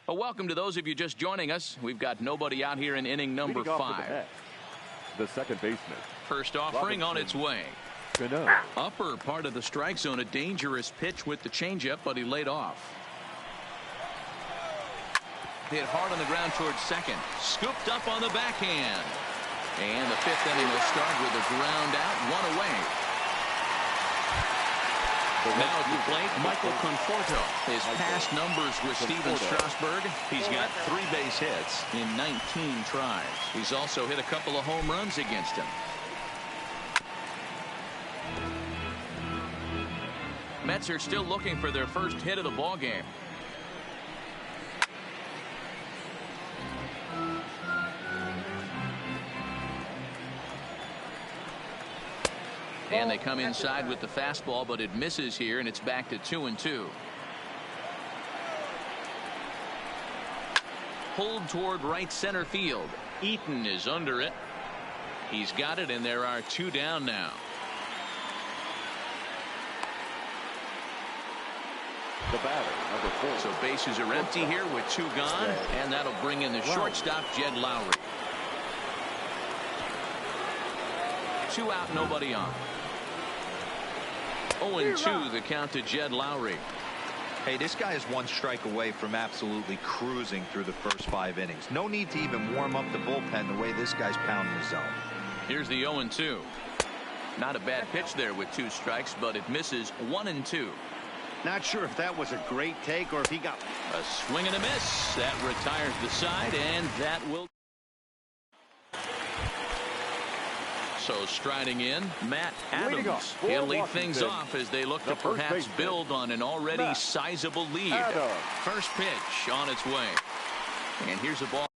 Well, welcome to those of you just joining us. We've got nobody out here in inning number 5. The second baseman. First offering on its way. Upper part of the strike zone, a dangerous pitch with the changeup, but he laid off. Hit hard on the ground towards second. Scooped up on the backhand. And the 5th inning will start with a ground out, 1 away. Now at the plate, Michael Conforto. His past numbers with Steven Strasburg, he's got 3 base hits in 19 tries. He's also hit a couple of home runs against him. Mets are still looking for their first hit of the ball game. And they come inside with the fastball, but it misses here, and it's back to 2-2. Pulled toward right center field. Eaton is under it. He's got it, and there are 2 down now. The batter, number 4. So bases are empty here with 2 gone, and that'll bring in the shortstop, Jed Lowry. 2 out, nobody on. 0-2 the count to Jed Lowry. Hey, this guy is 1 strike away from absolutely cruising through the first 5 innings. No need to even warm up the bullpen the way this guy's pounding the zone. Here's the 0-2. Not a bad pitch there with 2 strikes, but it misses. 1-2. Not sure if that was a great take or if he got a swing and a miss. That retires the side, and that will. So striding in, Matt Adams. He'll lead things off as they look to perhaps build on an already sizable lead. First pitch on its way. And here's a ball.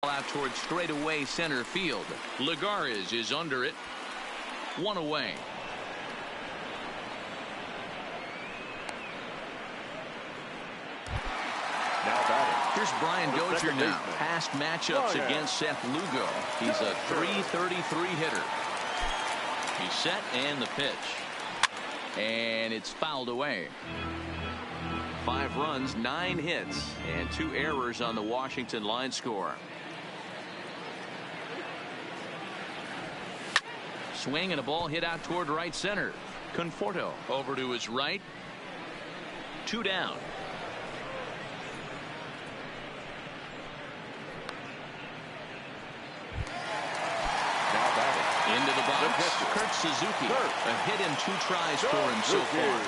Out towards straightaway center field. Lagares is under it. One away. Now batting. Here's Brian Dozier now. Past matchups against Seth Lugo. He's a .333 hitter. He's set and the pitch. And it's fouled away. 5 runs, 9 hits, and 2 errors on the Washington line score. Swing and a ball hit out toward right center. Conforto over to his right. 2 down. Into the box, Kurt Suzuki. A hit in 2 tries for him so far.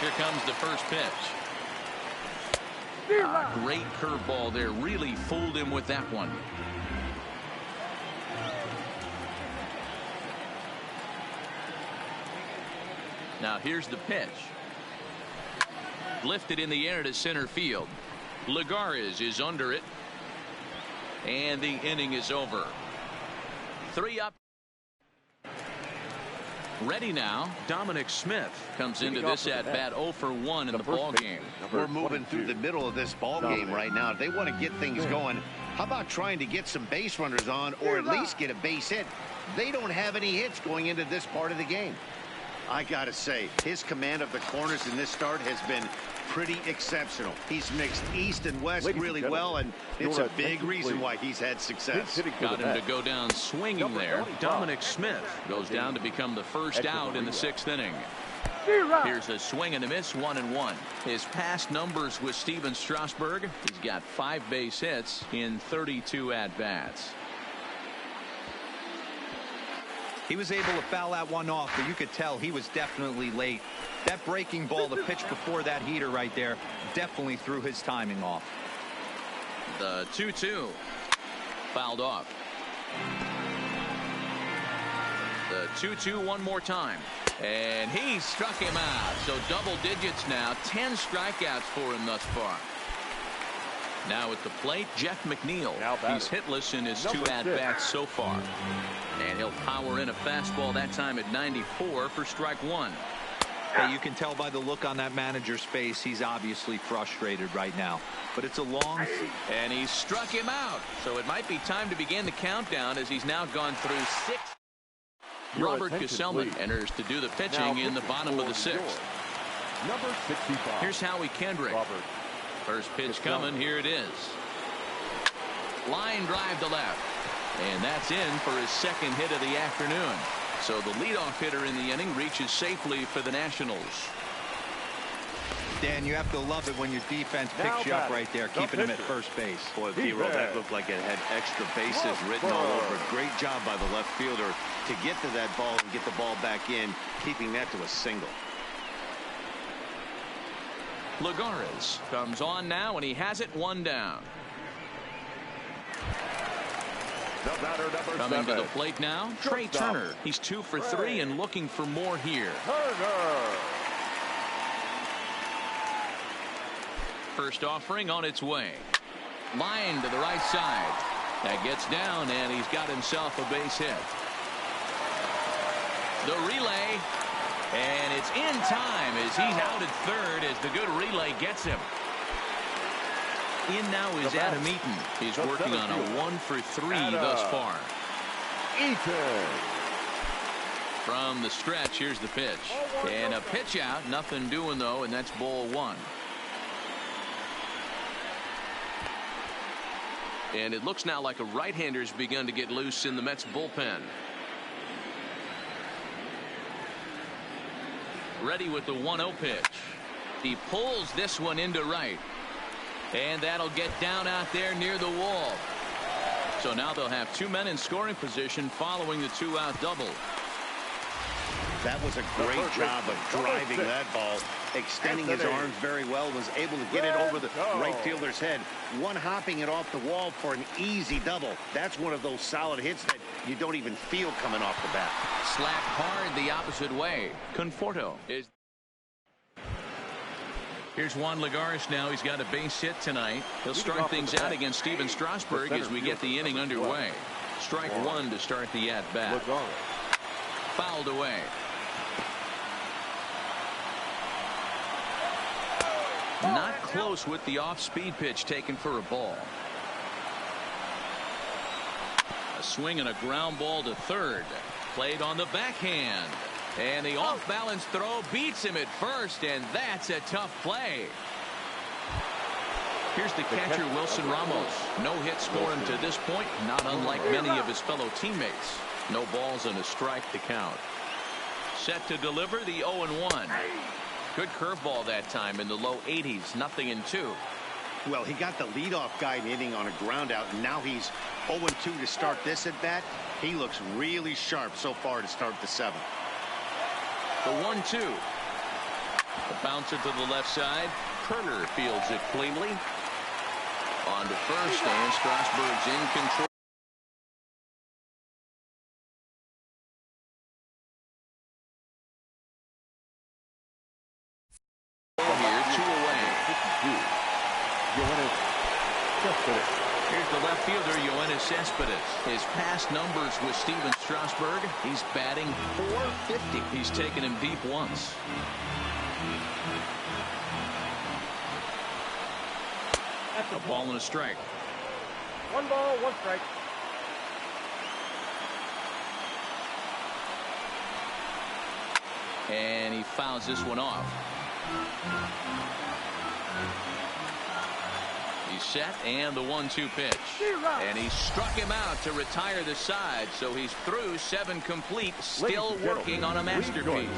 Here comes the first pitch. Great curveball there. Really fooled him with that one. Now here's the pitch. Lifted in the air to center field. Lagares is under it. And the inning is over. 3 up. Ready now. Dominic Smith comes into this at bat 0 for 1 in the ball game. We're moving through the middle of this ball game right now. If they want to get things going, how about trying to get some base runners on, or at least get a base hit? They don't have any hits going into this part of the game. I gotta say, his command of the corners in this start has been pretty exceptional. He's mixed east and west really well, and it's a big reason why he's had success. Got him to go down swinging there. Dominic Smith goes down to become the first out in the 6th inning. Here's a swing and a miss, 1-1. His past numbers with Steven Strasburg, he's got 5 base hits in 32 at-bats. He was able to foul that one off, but you could tell he was definitely late. That breaking ball, the pitch before that heater right there, definitely threw his timing off. The 2-2 fouled off. The 2-2 one more time. And he struck him out. So double digits now. 10 strikeouts for him thus far. Now at the plate, Jeff McNeil. He's hitless in his 2 at-bats so far. And he'll power in a fastball that time at 94 for strike 1. Hey, you can tell by the look on that manager's face, he's obviously frustrated right now. But it's a long... And he struck him out. So it might be time to begin the countdown as he's now gone through 6. Robert Gesellman enters to do the pitching in the bottom of the 6th. Number 65. Here's Howie Kendrick. First pitch coming. Here it is. Line drive to left. And that's in for his 2nd hit of the afternoon. So the leadoff hitter in the inning reaches safely for the Nationals. Dan, you have to love it when your defense picks you up right there, keeping him at first base. Boy, D-Roll, that looked like it had extra bases written all over. Great job by the left fielder to get to that ball and get the ball back in, keeping that to a single. Lagares comes on now, and he has it 1 down. Coming to the plate now, Trey Turner. He's 2 for 3 and looking for more here. First offering on its way. Line to the right side. That gets down, and he's got himself a base hit. The relay. And it's in time as he's out at 3rd as the good relay gets him. In now is Adam Eaton. He's working on a 1 for 3 thus far. Eaton. From the stretch, here's the pitch. And a pitch out. Nothing doing, though, and that's ball 1. And it looks now like a right-hander's begun to get loose in the Mets bullpen. Ready with the 1-0 pitch. He pulls this one into right. And that'll get down out there near the wall. So now they'll have 2 men in scoring position following the 2-out double. That was a great job of driving that ball, extending his arms very well, was able to get it over the right fielder's head, one-hopping it off the wall for an easy double. That's one of those solid hits that you don't even feel coming off the bat. Slapped hard the opposite way. Conforto is Here's Juan Lagares now. He's got a base hit tonight. He'll start things out against Steven Strasburg as we get the inning underway. Strike one to start the at-bat. Fouled away. Not close with the off-speed pitch taken for a ball. A swing and a ground ball to third. Played on the backhand. And the off-balance throw beats him at first, and that's a tough play. Here's the catcher, Wilson Ramos. No hits for him to this point, not unlike many of his fellow teammates. No balls and a strike to count. Set to deliver the 0-1. Good curveball that time in the low 80s, 0-2. Well, he got the leadoff guy hitting on a ground out, and now he's 0-2 to start this at bat. He looks really sharp so far to start the seventh. The 1-2. The bouncer to the left side. Kerner fields it cleanly. On to first, and Strasburg's in control. Here, 2 away. Here's the left fielder, Yoenis Cespedes. His past numbers with Steven Strasburg, he's batting .450. He's taken him deep once. A ball and a strike. 1 ball, 1 strike. And he fouls this one off. He's set, and the 1-2 pitch. And he struck him out to retire the side, so he's through 7 complete, still working on a masterpiece.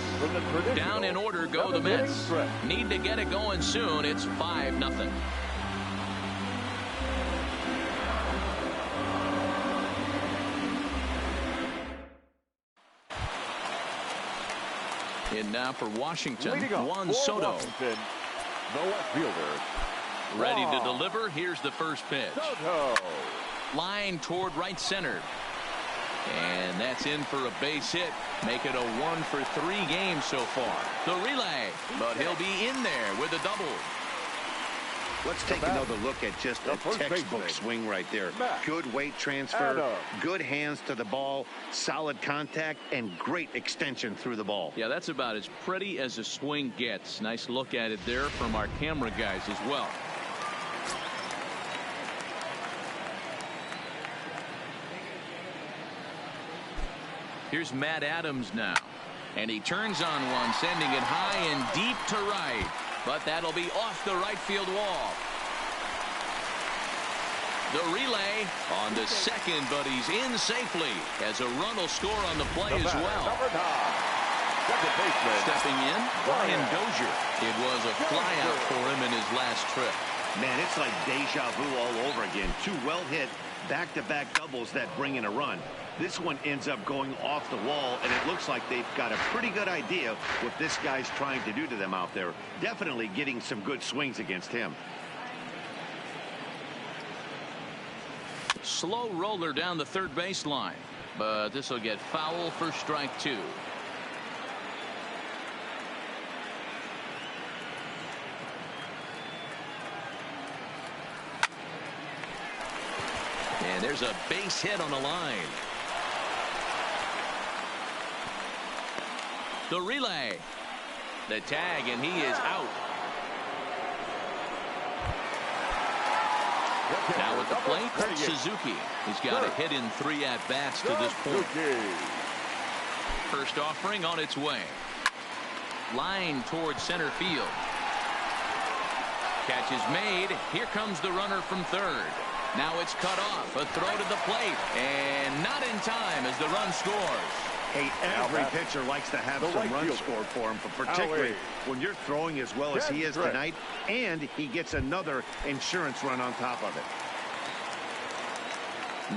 Down in order go the Mets. Need to get it going soon. It's 5-0. In now for Washington, Juan Soto. Washington, the left fielder. Ready to deliver. Here's the first pitch. Soto. Line toward right center. And that's in for a base hit. Make it a 1-for-3 game so far. The relay, but he'll be in there with a double. Let's take another look at just a textbook swing right there. Good weight transfer, good hands to the ball, solid contact, and great extension through the ball. Yeah, that's about as pretty as a swing gets. Nice look at it there from our camera guys as well. Here's Matt Adams now. And he turns on one, sending it high and deep to right. But that'll be off the right field wall. The relay on the second, but he's in safely as a run will score on the play as well. Stepping in, Brian Dozier. It was a flyout for him in his last trip. Man, it's like deja vu all over again. 2 well-hit back-to-back doubles that bring in a run. This one ends up going off the wall, and it looks like they've got a pretty good idea what this guy's trying to do to them out there. Definitely getting some good swings against him. Slow roller down the third baseline, but this will get foul for strike 2. And there's a base hit on the line. The relay. The tag, and he is out. Now at the plate, Suzuki. He's got a hit in 3 at-bats to this point. First offering on its way. Line towards center field. Catch is made. Here comes the runner from third. Now it's cut off. A throw to the plate. And not in time as the run scores. Hey, every pitcher likes to have some runs scored for him, but particularly when you're throwing as well as he is tonight, and he gets another insurance run on top of it.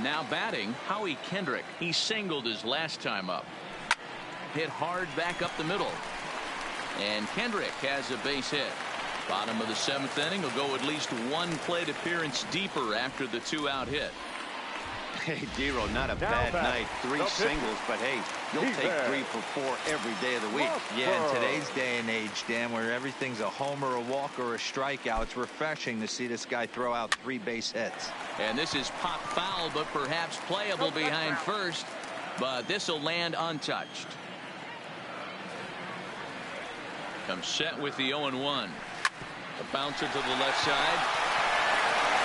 Now batting, Howie Kendrick. He singled his last time up. Hit hard back up the middle. And Kendrick has a base hit. Bottom of the 7th inning will go at least 1 plate appearance deeper after the 2-out hit. Hey, Dero, not a bad night. 3 singles, but hey, you'll take 3 for 4 every day of the week. Yeah, in today's day and age, Dan, where everything's a homer, a walk, or a strikeout, it's refreshing to see this guy throw out 3 base hits. And this is pop foul, but perhaps playable behind first. But this will land untouched. Comes set with the 0-1. A bouncer to the left side.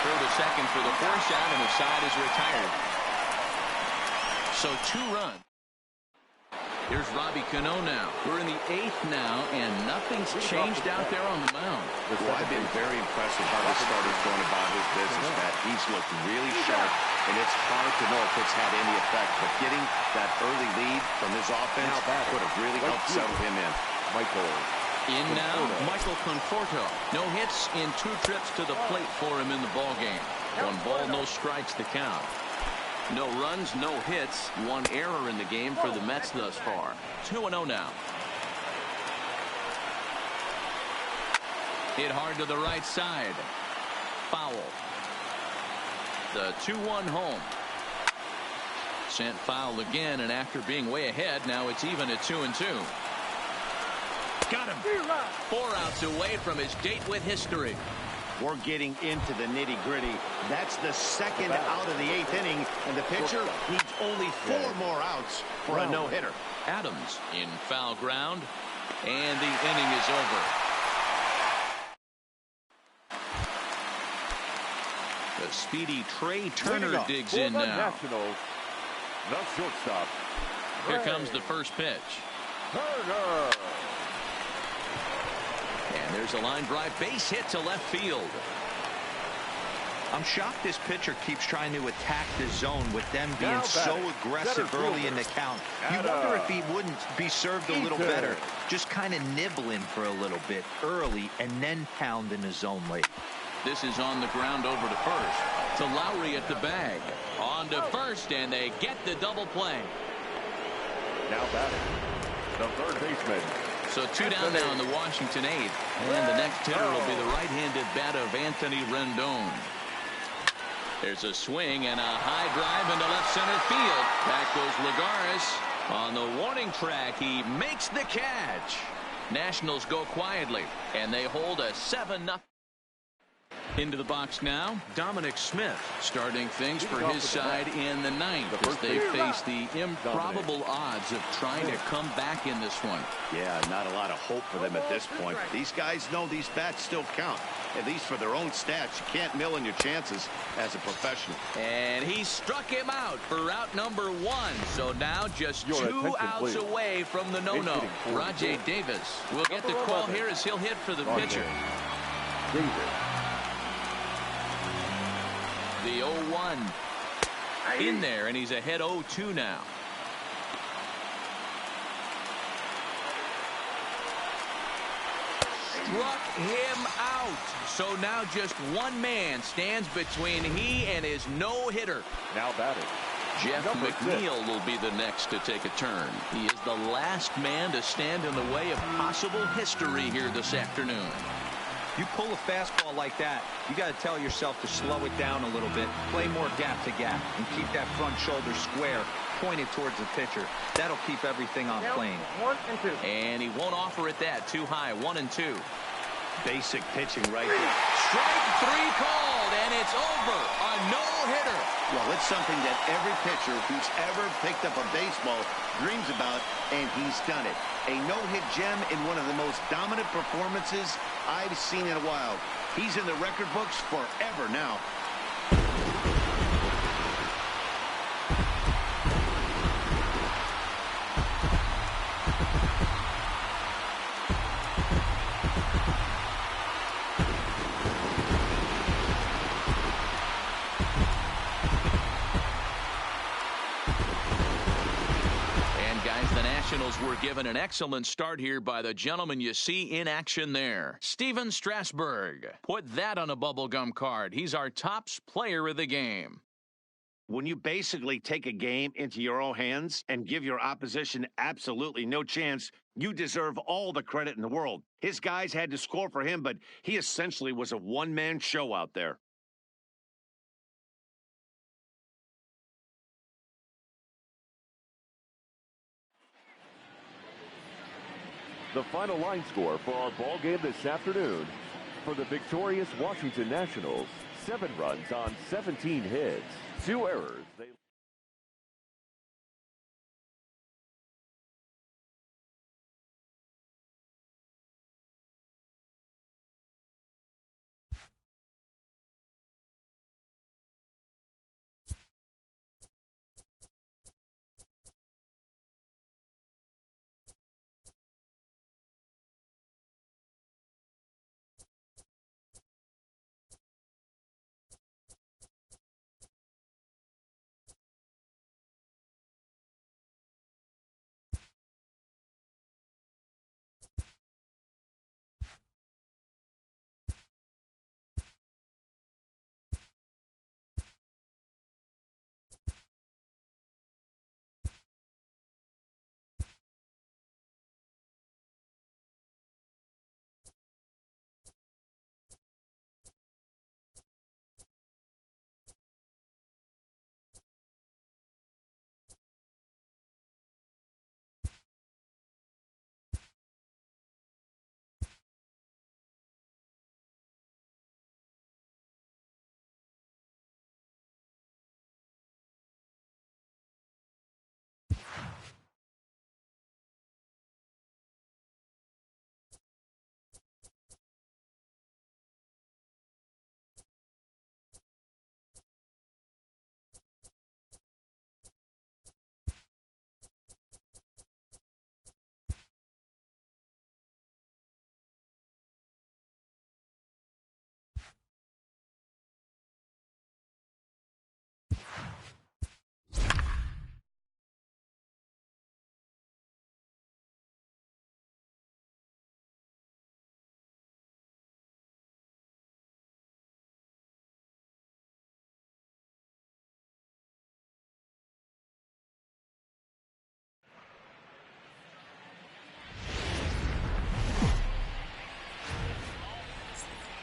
Throw to second for the force out, and the side is retired. So 2 runs. Here's Robbie Cano now. We're in the 8th now, and nothing's changed out there on the mound. Well, I've been very impressed with how the starter's going about his business, Matt. He's looked really sharp, and it's hard to know if it's had any effect. But getting that early lead from his offense would have really helped settle him in. In now, Michael Conforto. No hits in 2 trips to the plate for him in the ballgame. 1 ball, no strikes to count. No runs, no hits. 1 error in the game for the Mets thus far. 2-0 now. Hit hard to the right side. Foul. The 2-1 home. Sent foul again, and after being way ahead, now it's even at 2-2. Got him. 4 outs away from his date with history. We're getting into the nitty-gritty. That's the 2nd out of the 8th inning, and the pitcher needs only 4 more outs for a no-hitter. Adams in foul ground, and the inning is over. The speedy Trey Turner digs in now. The shortstop. Here comes the first pitch. Turner. And there's a line drive base hit to left field. I'm shocked this pitcher keeps trying to attack the zone with them being so aggressive early in the count. You wonder if he wouldn't be served a little better. Just kind of nibbling for a little bit early and then pound in the zone late. This is on the ground over to first. To Lowry at the bag. On to first, and they get the double play. Now batting, the third baseman. So 2 down now in the Washington 8th. And the next hitter will be the right-handed bat of Anthony Rendon. There's a swing and a high drive into left center field. Back goes Lagares. On the warning track, he makes the catch. Nationals go quietly, and they hold a 7-0. Into the box now, Dominic Smith starting things for his side in the 9th as they face the improbable odds of trying to come back in this one. Yeah, not a lot of hope for them at this point. These guys know these bats still count, at least for their own stats. You can't mill in your chances as a professional. And he struck him out for out number 1. So now just 2 outs away from the no-no. Rajay Davis will get the call here as he'll hit for the pitcher. The 0-1 in there, and he's ahead 0-2 now. Struck him out. So now just 1 man stands between he and his no-hitter. Now batting, Jeff McNeil will be the next to take a turn. He is the last man to stand in the way of possible history here this afternoon. You pull a fastball like that, you got to tell yourself to slow it down a little bit, play more gap to gap, and keep that front shoulder square, pointed towards the pitcher. That'll keep everything on plane. 1 and 2. And he won't offer it that. Too high. 1 and 2. Basic pitching right there. Strike 3 called, and it's over. A no-hitter. Well, it's something that every pitcher who's ever picked up a baseball dreams about, and he's done it. A no-hit gem in one of the most dominant performances I've seen in a while. He's in the record books forever now. Nationals were given an excellent start here by the gentleman you see in action there. Steven Strasburg. Put that on a bubblegum card. He's our top player of the game. When you basically take a game into your own hands and give your opposition absolutely no chance, you deserve all the credit in the world. His guys had to score for him, but he essentially was a one-man show out there. The final line score for our ball game this afternoon. For the victorious Washington Nationals, 7 runs on 17 hits, 2 errors.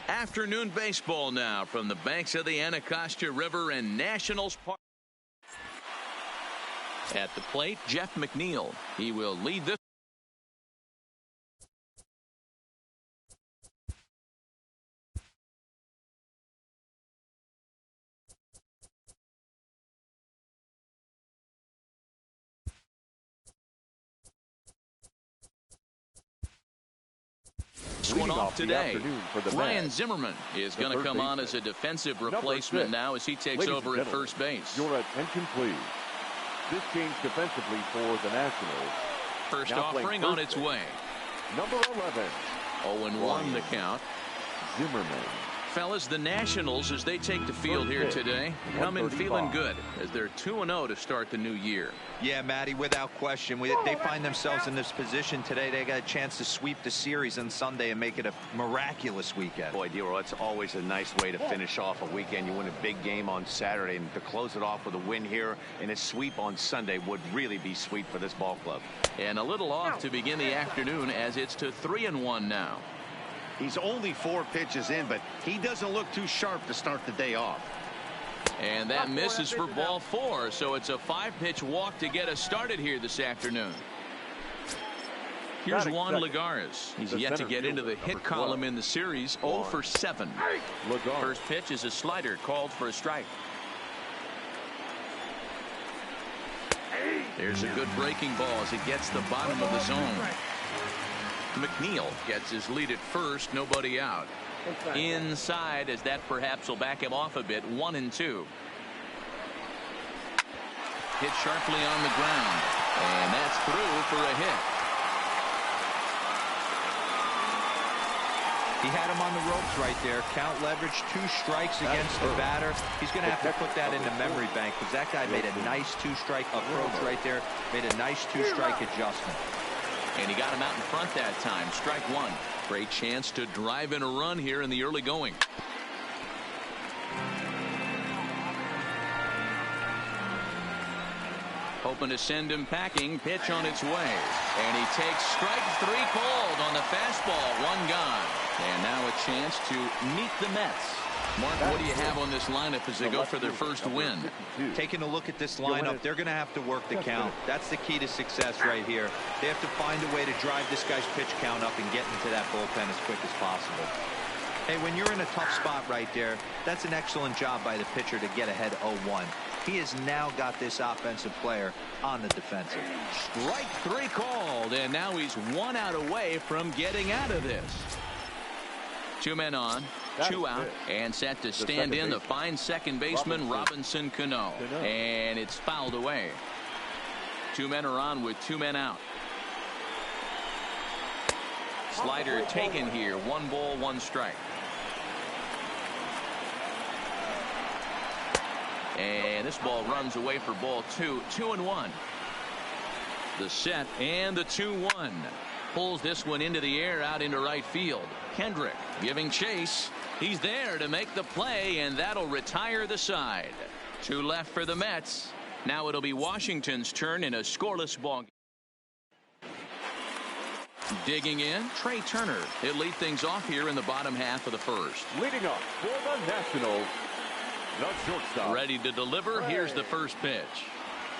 Afternoon baseball now from the banks of the Anacostia River in Nationals Park. At the plate, Jeff McNeil. He will lead this. One off today. Ryan Zimmerman is going to come on as a defensive replacement now as he takes over at first base. Your attention, please. This change defensively for the Nationals. First offering on its way. Number 11. 0-1 the count. Zimmerman. Fellas, the Nationals, as they take the field here today, come in feeling good as they're 2-0 to start the new year. Yeah, Matty, without question. They find themselves in this position today. They got a chance to sweep the series on Sunday and make it a miraculous weekend. Boy, Dero, it's always a nice way to finish off a weekend. You win a big game on Saturday, and to close it off with a win here and a sweep on Sunday would really be sweet for this ball club. And a little off to begin the afternoon as it's to 3-1 now. He's only 4 pitches in, but he doesn't look too sharp to start the day off. And that misses for ball 4, so it's a 5-pitch walk to get us started here this afternoon. Here's Juan Lagares. He's yet to get into the hit column in the series. 0 for 7. First pitch is a slider called for a strike. There's a good breaking ball as it gets the bottom of the zone. McNeil gets his lead at first, nobody out. Inside, as that perhaps will back him off a bit. 1-2. Hit sharply on the ground, and that's through for a hit. He had him on the ropes right there. Count leverage, 2 strikes against the batter. He's going to have to put that in the memory bank because that guy made a nice 2-strike approach right there. Made a nice 2-strike adjustment. And he got him out in front that time. Strike 1. Great chance to drive in a run here in the early going. Hoping to send him packing. Pitch on its way. And he takes strike 3 called on the fastball. 1 gone. And now a chance to meet the Mets. Mark, what do you have on this lineup as they go for their first win? Taking a look at this lineup, they're going to have to work the count. That's the key to success right here. They have to find a way to drive this guy's pitch count up and get into that bullpen as quick as possible. Hey, when you're in a tough spot right there, that's an excellent job by the pitcher to get ahead 0-1. He has now got this offensive player on the defensive. Strike 3 called, and now he's 1 out away from getting out of this. 2 men on, 2 out, and set to stand in the fine second baseman Robinson Cano. And it's fouled away. 2 men are on with 2 men out. Slider taken here. 1 ball, 1 strike. And this ball runs away for ball 2. 2-1. The set and the 2-1. Pulls this one into the air out into right field. Kendrick giving chase. He's there to make the play, and that'll retire the side. 2 left for the Mets. Now it'll be Washington's turn in a scoreless ball. Digging in, Trey Turner. He'll lead things off here in the bottom half of the first. Leading off for the Nationals, the shortstop. Ready to deliver. Here's the first pitch.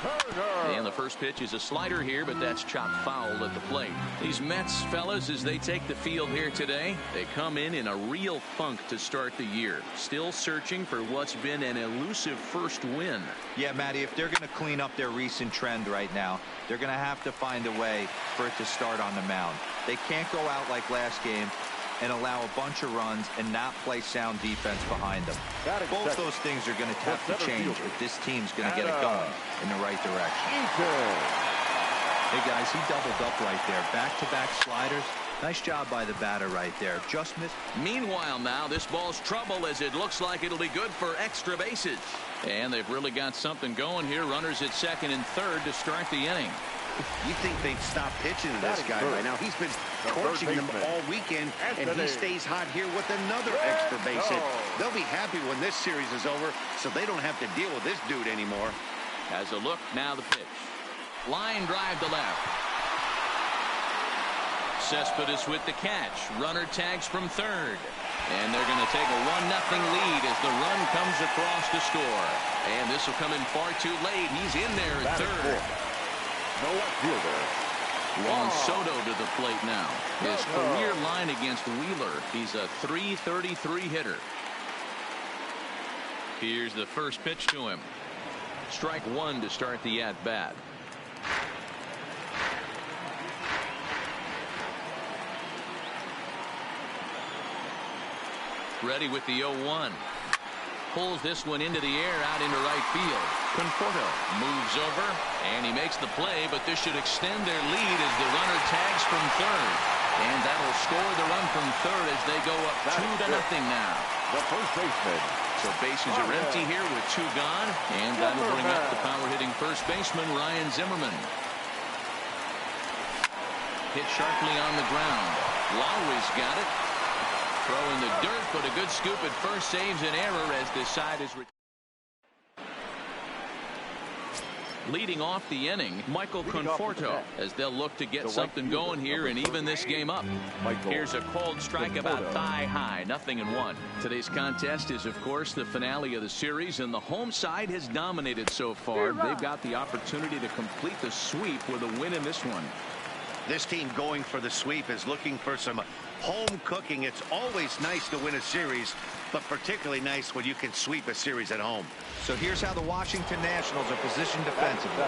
Turner. And the first pitch is a slider here, but that's chopped foul at the plate. These Mets fellas, as they take the field here today, they come in a real funk to start the year. Still searching for what's been an elusive first win. Yeah, Matty, if they're going to clean up their recent trend right now, they're going to have to find a way for it to start on the mound. They can't go out like last game and allow a bunch of runs and not play sound defense behind them. Both those things are going to have to change if this team's going to get it going in the right direction. Hey, guys, he doubled up right there. Back-to-back sliders. Nice job by the batter right there. Just missed. Meanwhile, now this ball's trouble as it looks like it'll be good for extra bases. And they've really got something going here. Runners at second and third to start the inning. You think they'd stop pitching to this guy right now? He's been torching them all weekend, and he stays hot here with another extra base hit. They'll be happy when this series is over, so they don't have to deal with this dude anymore. Has a look, now the pitch. Line drive to left. Cespedes with the catch. Runner tags from third. And they're going to take a 1-0 lead as the run comes across to score. And this will come in far too late. He's in there at third. Juan Soto to the plate now. His career line against Wheeler. He's a .333 hitter. Here's the first pitch to him. Strike 1 to start the at-bat. Ready with the 0-1. Pulls this one into the air out into right field. Conforto moves over, and he makes the play, but this should extend their lead as the runner tags from third. And that'll score the run from third as they go up 2-0 now. The first baseman. So bases are empty here with 2 gone, and that'll bring up the power-hitting first baseman, Ryan Zimmerman. Hit sharply on the ground. Lowry's got it. Throw in the dirt, but a good scoop at first saves an error as this side is leading off the inning. Michael Conforto, as they'll look to get something going here and even this game up. Here's a called strike about thigh high, 0-1. Today's contest is, of course, the finale of the series, and the home side has dominated so far. They've got the opportunity to complete the sweep with a win in this one. This team going for the sweep is looking for some home cooking. It's always nice to win a series, but particularly nice when you can sweep a series at home. So here's how the Washington Nationals are positioned defensively.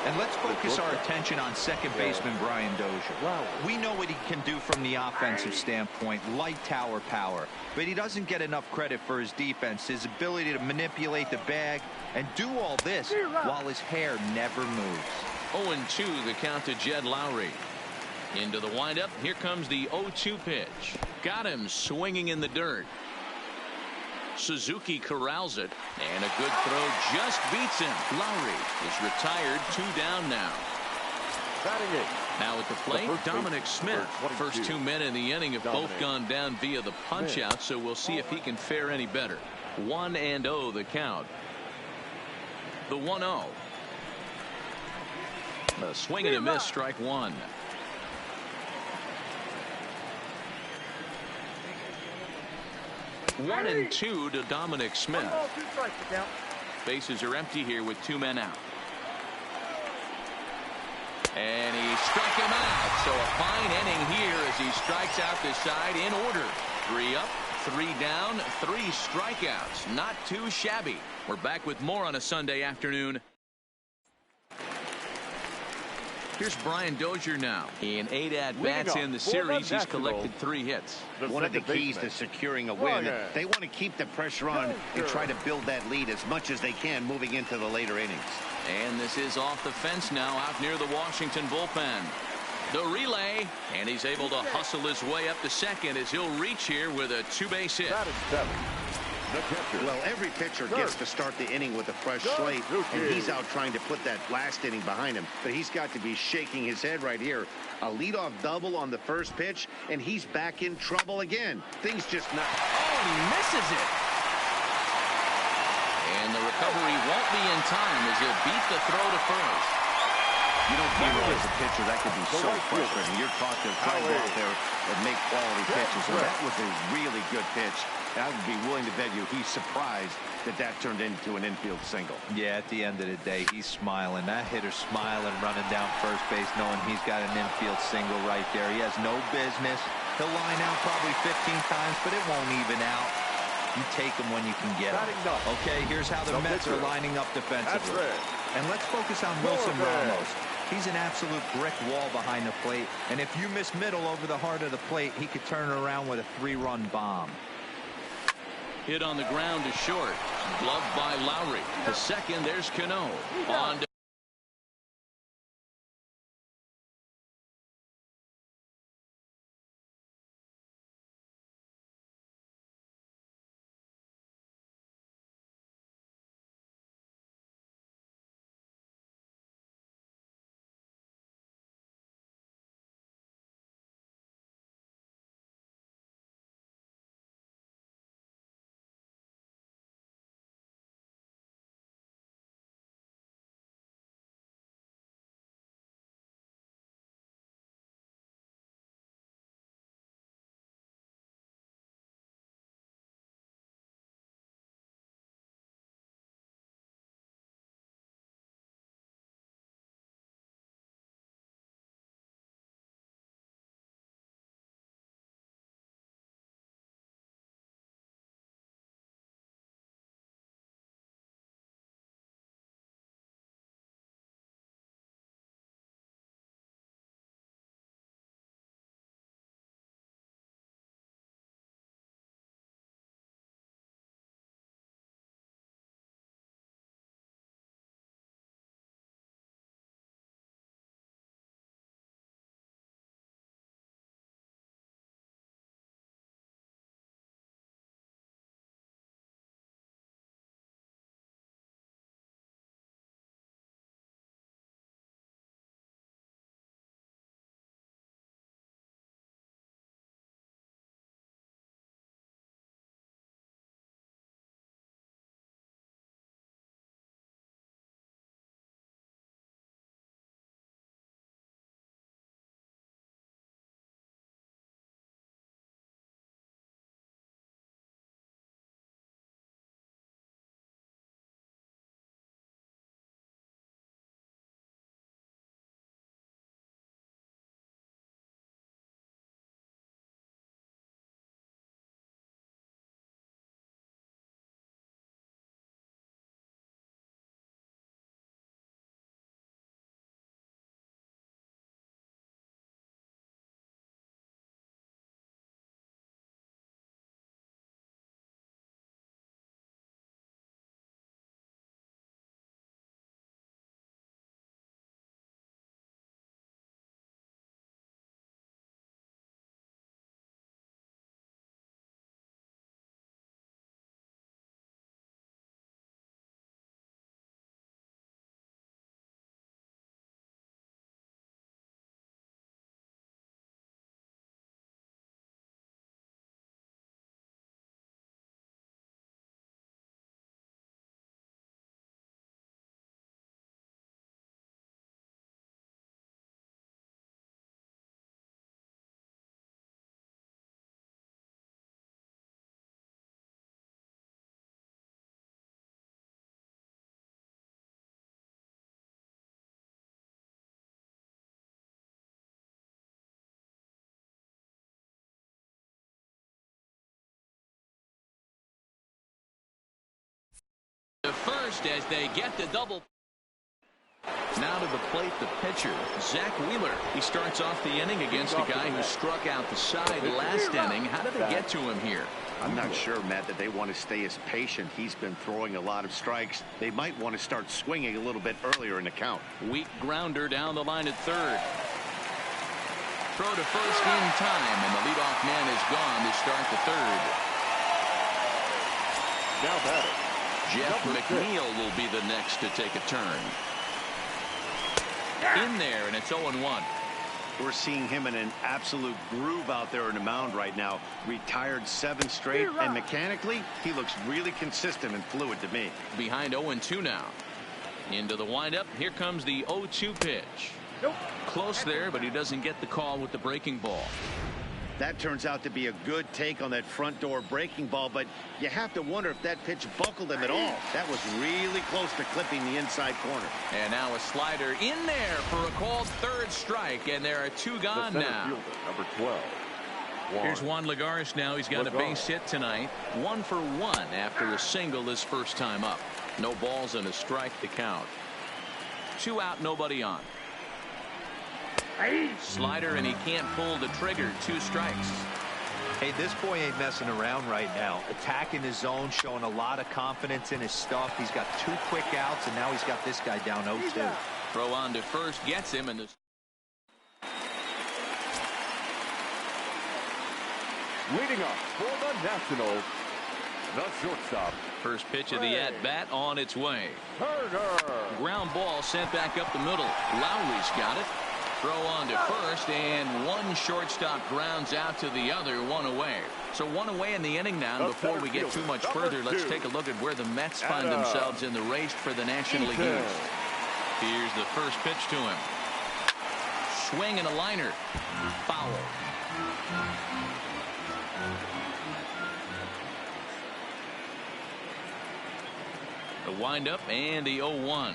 And let's focus our attention on second baseman Brian Dozier. We know what he can do from the offensive standpoint, light tower power. But he doesn't get enough credit for his defense, his ability to manipulate the bag and do all this while his hair never moves. 0-2 the count to Jed Lowry. Into the windup. Here comes the 0-2 pitch. Got him swinging in the dirt. Suzuki corrals it, and a good throw just beats him. Lowry is retired. 2 down now. Now at the plate, Dominic Smith. First 2 men in the inning have both gone down via the punch out, so we'll see if he can fare any better. 1-0 the count. The 1-0. A swing and a miss, strike 1. 1-2 to Dominic Smith. 1 ball, 2 strikes to count. Bases are empty here with 2 men out. And he struck him out. So a fine inning here as he strikes out this side in order. 3 up, 3 down, 3 strikeouts. Not too shabby. We're back with more on a Sunday afternoon. Here's Brian Dozier now. In 8 at-bats in the series, he's collected 3 hits. One of the keys to securing a win, they want to keep the pressure on and try to build that lead as much as they can moving into the later innings. And this is off the fence now out near the Washington bullpen. The relay, and he's able to hustle his way up to second as he'll reach here with a 2-base hit. Well, every pitcher gets to start the inning with a fresh slate, and he's out trying to put that last inning behind him. But he's got to be shaking his head right here. A leadoff double on the first pitch, and he's back in trouble again. Things just not... Oh, and he misses it. And the recovery won't be in time as he'll beat the throw to first. You know, Kiro, as a pitcher, that could be so frustrating. You're taught to try to go out there and make quality pitches. So that was a really good pitch. I would be willing to bet you he's surprised that that turned into an infield single. Yeah, at the end of the day, he's smiling. That hitter's smiling, running down first base, knowing he's got an infield single right there. He has no business. He'll line out probably 15 times, but it won't even out. You take them when you can get them. Okay, here's how the Mets are lining up defensively. And let's focus on Wilson Ramos. He's an absolute brick wall behind the plate. And if you miss middle over the heart of the plate, he could turn it around with a 3-run bomb. Hit on the ground to short. Gloved by Lowry. To second, there's Cano. On to first as they get the double. Now to the plate, the pitcher, Zach Wheeler. He starts off the inning against a guy who struck out the side last inning. How did they get to him here? I'm not sure, Matt, that they want to stay as patient. He's been throwing a lot of strikes. They might want to start swinging a little bit earlier in the count. Weak grounder down the line at third. Throw to first in time, and the leadoff man is gone to start the third. Now batting, Jeff McNeil will be the next to take a turn. In there, and it's 0-1. We're seeing him in an absolute groove out there on the mound right now. Retired 7 straight, and mechanically, he looks really consistent and fluid to me. Behind 0-2 now. Into the windup. Here comes the 0-2 pitch. Close there, but he doesn't get the call with the breaking ball. That turns out to be a good take on that front door breaking ball, but you have to wonder if that pitch buckled him at all. That was really close to clipping the inside corner. And now a slider in there for a called third strike, and there are 2 gone now. Fielder, number 12. Here's Juan Lagares now. He's got a base hit tonight. 1 for 1 after a single his first time up. No balls and a strike to count. 2 out, nobody on. Slider, and he can't pull the trigger. 2 strikes. Hey, this boy ain't messing around right now. Attacking his zone, showing a lot of confidence in his stuff. He's got 2 quick outs, and now he's got this guy down 0-2. Throw on to first gets him, and Leading up for the Nationals, the shortstop. first pitch of the at-bat on its way. Turner. Ground ball sent back up the middle. Lowry's got it. Throw on to first, and 1 shortstop grounds out to the other, 1 away. So 1 away in the inning now. And before we get too much further, let's take a look at where the Mets find themselves in the race for the National League East. Here's the first pitch to him. Swing and a liner. Foul. The windup and the 0-1.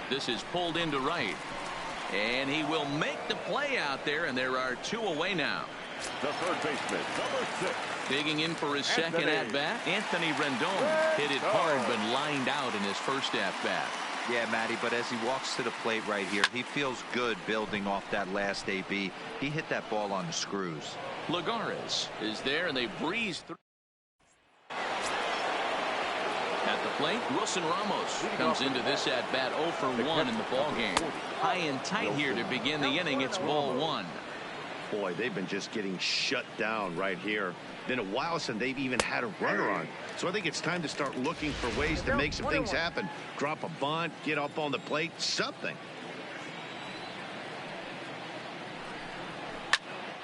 This is pulled into right. And he will make the play out there, and there are 2 away now. The third baseman, number 6. Digging in for his second at-bat, Anthony Rendon hit it hard but lined out in his first at-bat. Yeah, Matty, but as he walks to the plate right here, he feels good building off that last AB. He hit that ball on the screws. Lagares is there, and they breeze through. At the plate, Wilson Ramos comes into this at-bat 0 for 1 in the ballgame. High and tight here to begin the inning. It's ball 1. Boy, they've been just getting shut down right here. Been a while since they've even had a runner on. So I think it's time to start looking for ways to make some things happen. Drop a bunt, get up on the plate, something.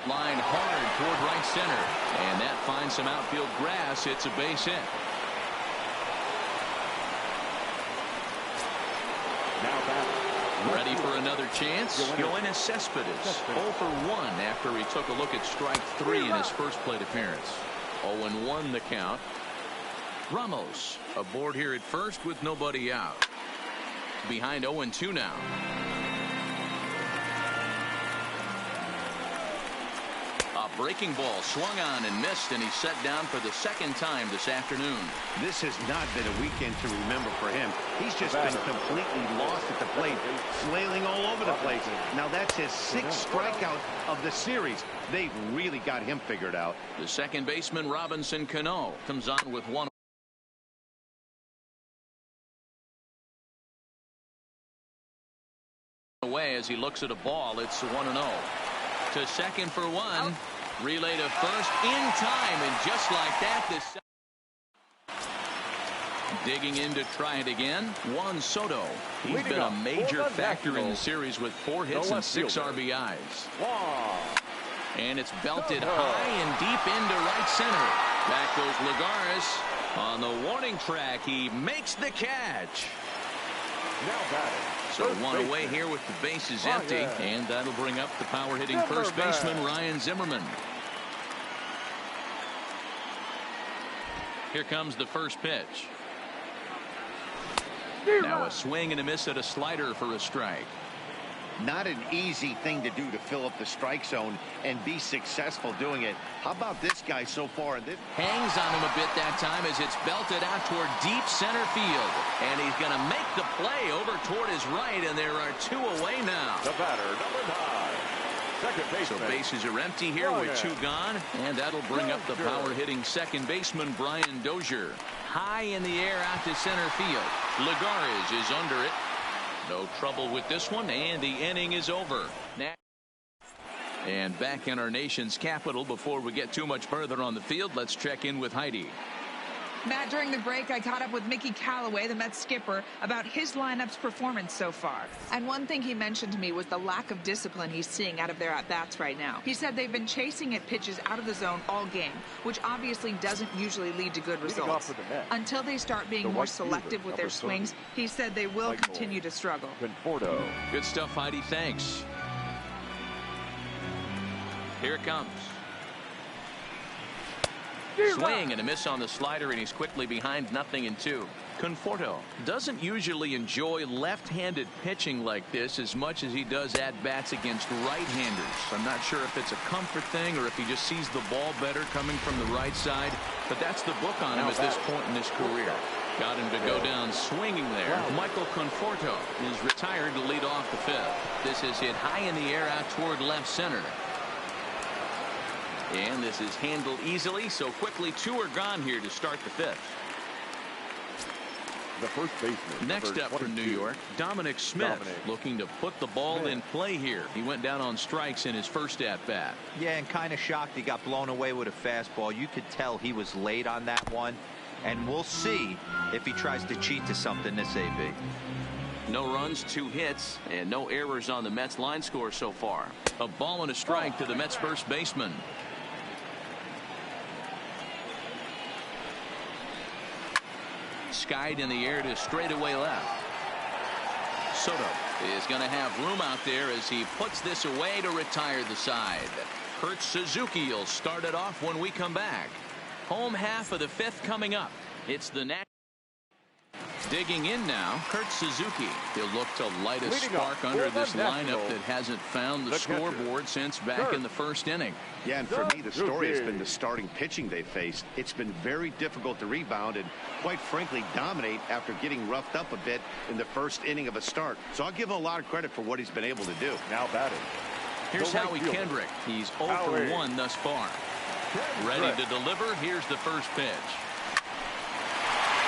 Line hard toward right center. And that finds some outfield grass. It's a base hit. Ready for another chance? Yoenis Cespedes 0 for 1 after he took a look at strike 3 in his first plate appearance. 0-1 the count. Ramos aboard here at first with nobody out. Behind 0-2 now. A breaking ball swung on and missed, and he's set down for the second time this afternoon. This has not been a weekend to remember for him. He's just been completely lost at the plate, flailing all over the place. Now that's his 6th strikeout of the series. They've really got him figured out. The second baseman, Robinson Cano, comes on with 1 away as he looks at a ball. It's 1-0. To second for 1. Relay to first in time, and just like that, this digging in to try it again. Juan Soto. He's been a major factor in the series with 4 hits and 6 RBIs. And it's belted high and deep into right center. Back goes Lagares on the warning track. He makes the catch. Now batting. So 1 away here with the bases empty, and that'll bring up the power-hitting first baseman Ryan Zimmerman. Here comes the first pitch. Now a swing and a miss at a slider for a strike. Not an easy thing to do to fill up the strike zone and be successful doing it. How about this guy so far? Hangs on him a bit that time as it's belted out toward deep center field. And he's going to make the play over toward his right, and there are 2 away now. The batter, number 9. Second baseman. So bases are empty here with 2 gone, and that'll bring up the power-hitting second baseman, Brian Dozier. High in the air out to center field. Lagares is under it. No trouble with this one, and the inning is over. And back in our nation's capital, before we get too much further on the field, let's check in with Heidi. Matt, during the break, I caught up with Mickey Callaway, the Mets skipper, about his lineup's performance so far. And one thing he mentioned to me was the lack of discipline he's seeing out of their at-bats right now. He said they've been chasing at pitches out of the zone all game, which obviously doesn't usually lead to good results. Until they start being more selective with their swings, he said they will continue to struggle. Good stuff, Heidi. Thanks. Here it comes. Swing and a miss on the slider, and he's quickly behind 0-2. Conforto doesn't usually enjoy left-handed pitching like this as much as he does at-bats against right-handers. I'm not sure if it's a comfort thing or if he just sees the ball better coming from the right side, but that's the book on him at this point in his career. Got him to go down swinging there. Michael Conforto is retired to lead off the 5th. This is hit high in the air out toward left center. And this is handled easily, so quickly 2 are gone here to start the 5th. The first baseman. Next up for New York, Dominic Smith, looking to put the ball in play here. He went down on strikes in his first at-bat. Yeah, and kind of shocked he got blown away with a fastball. You could tell he was late on that one, and we'll see if he tries to cheat to something this AB. No runs, 2 hits, and no errors on the Mets line score so far. A ball and a strike to the Mets first baseman. Skied in the air to straightaway left. Soto is going to have room out there as he puts this away to retire the side. Kurt Suzuki will start it off when we come back. Home half of the 5th coming up. It's the next. Digging in now, Kurt Suzuki. He'll look to light a spark under this lineup that hasn't found the scoreboard since back in the first inning. Yeah, and for me, the story has been the starting pitching they faced. It's been very difficult to rebound and, quite frankly, dominate after getting roughed up a bit in the first inning of a start. So I'll give him a lot of credit for what he's been able to do. Now batting. Here's Howie Kendrick. He's 0 for 1 thus far. Ready to deliver. Here's the first pitch.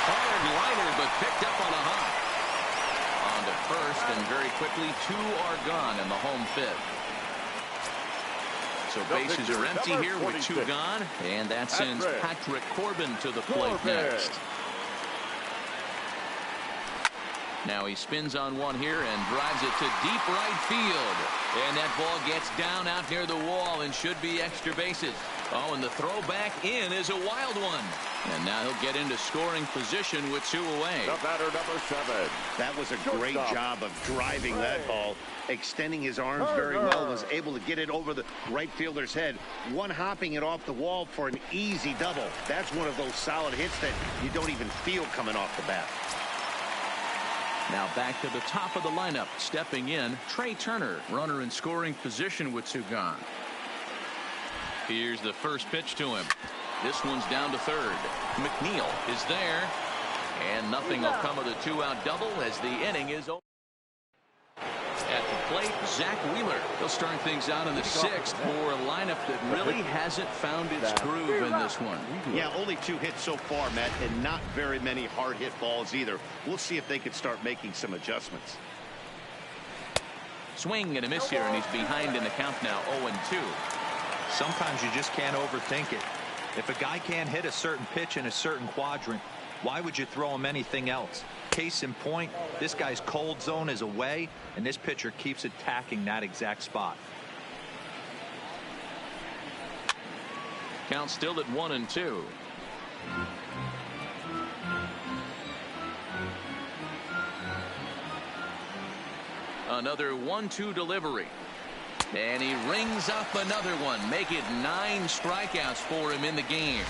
Hard liner, but picked up on a hop. On to first, and very quickly 2 are gone in the home 5th. So bases are empty here with 2 gone, and that sends Patrick Corbin to the plate next. Now he spins on one here and drives it to deep right field. And that ball gets down out near the wall and should be extra bases. Oh, and the throw back in is a wild one. And now he'll get into scoring position with 2 away. The batter, number 7. That was a great job of driving that ball. Extending his arms very well, was able to get it over the right fielder's head. One hopping it off the wall for an easy double. That's one of those solid hits that you don't even feel coming off the bat. Now back to the top of the lineup. Stepping in, Trey Turner, runner in scoring position with 2 gone. Here's the first pitch to him. This one's down to third. McNeil is there. And nothing will come of the 2-out double as the inning is over. At the plate, Zach Wheeler. He'll start things out in the 6th for a lineup that really hasn't found its groove in this one. Yeah, only 2 hits so far, Matt, and not very many hard hit balls either. We'll see if they can start making some adjustments. Swing and a miss here, and he's behind in the count now, 0-2. Sometimes you just can't overthink it. If a guy can't hit a certain pitch in a certain quadrant, why would you throw him anything else? Case in point, this guy's cold zone is away, and this pitcher keeps attacking that exact spot. Count still at 1-2. Another 1-2 delivery. And he rings up another one. Make it 9 strikeouts for him in the game.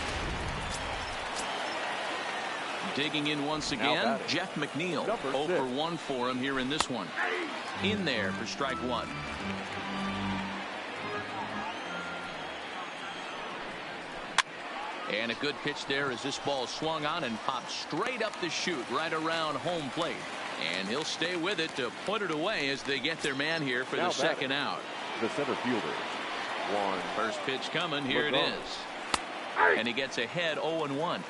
Digging in once again, Jeff McNeil. 0 for 1 for him here in this one. In there for strike one. And a good pitch there as this ball swung on and popped straight up the chute right around home plate. And he'll stay with it to put it away as they get their man here for the second out. The center fielder. First pitch coming. Here it is. And he gets ahead 0-1.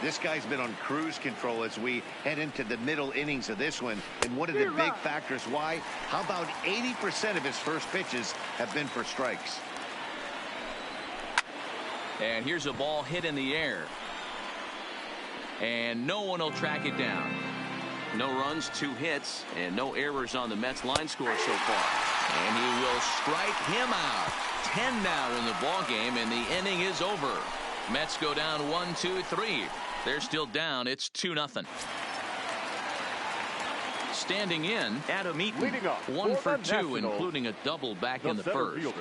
This guy's been on cruise control as we head into the middle innings of this one. And one of the big factors why, how about 80% of his first pitches have been for strikes. And here's a ball hit in the air. And no one will track it down. No runs, 2 hits, and no errors on the Mets line score so far. And he will strike him out. 10 now in the ball game, and the inning is over. Mets go down 1-2-3. They're still down. It's 2-0. Standing in, Adam Eaton, 1 for 2, including a double back in the first. Fielder.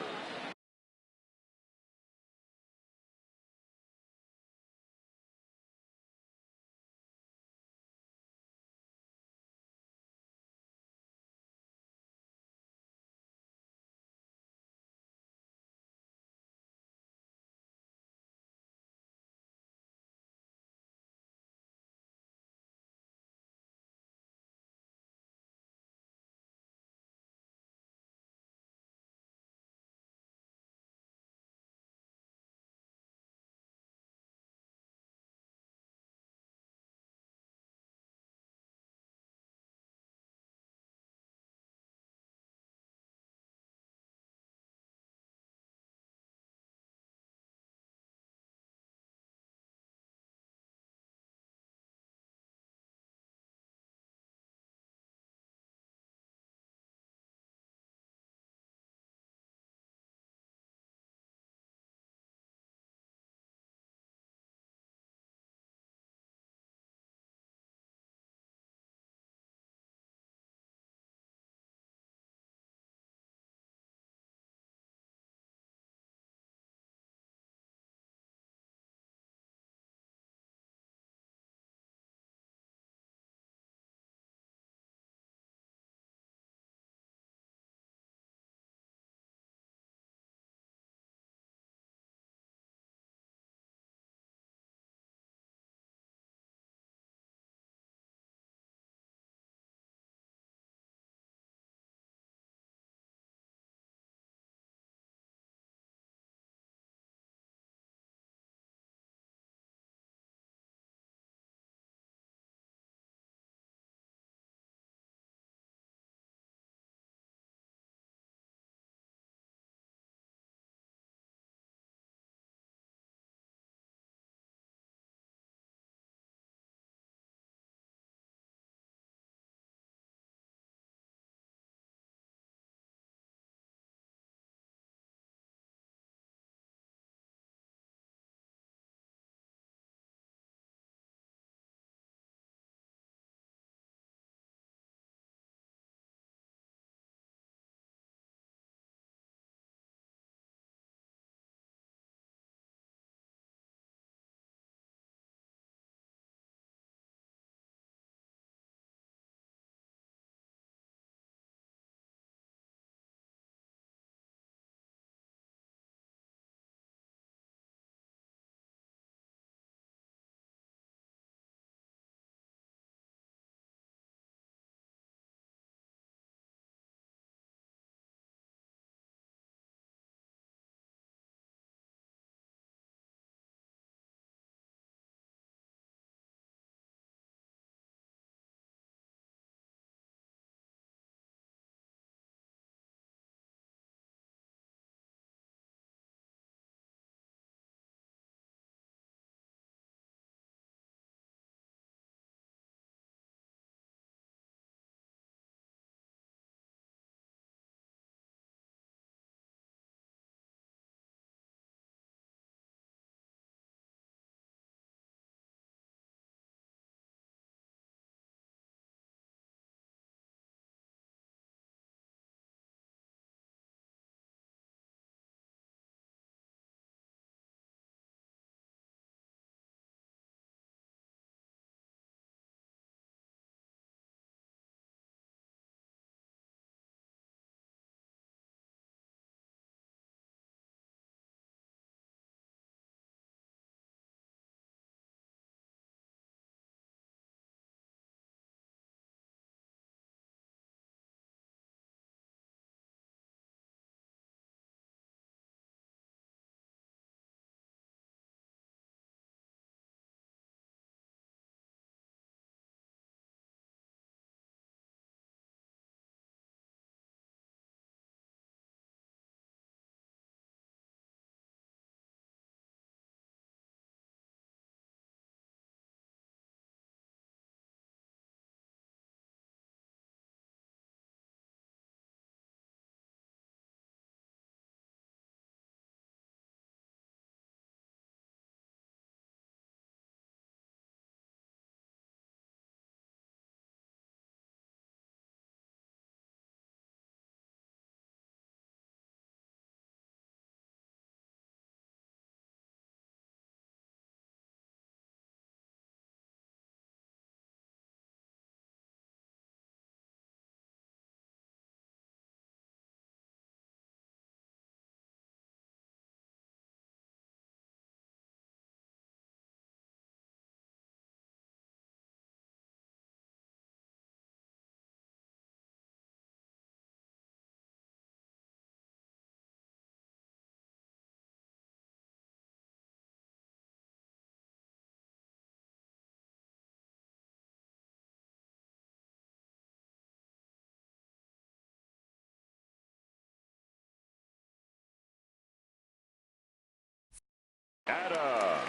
Adam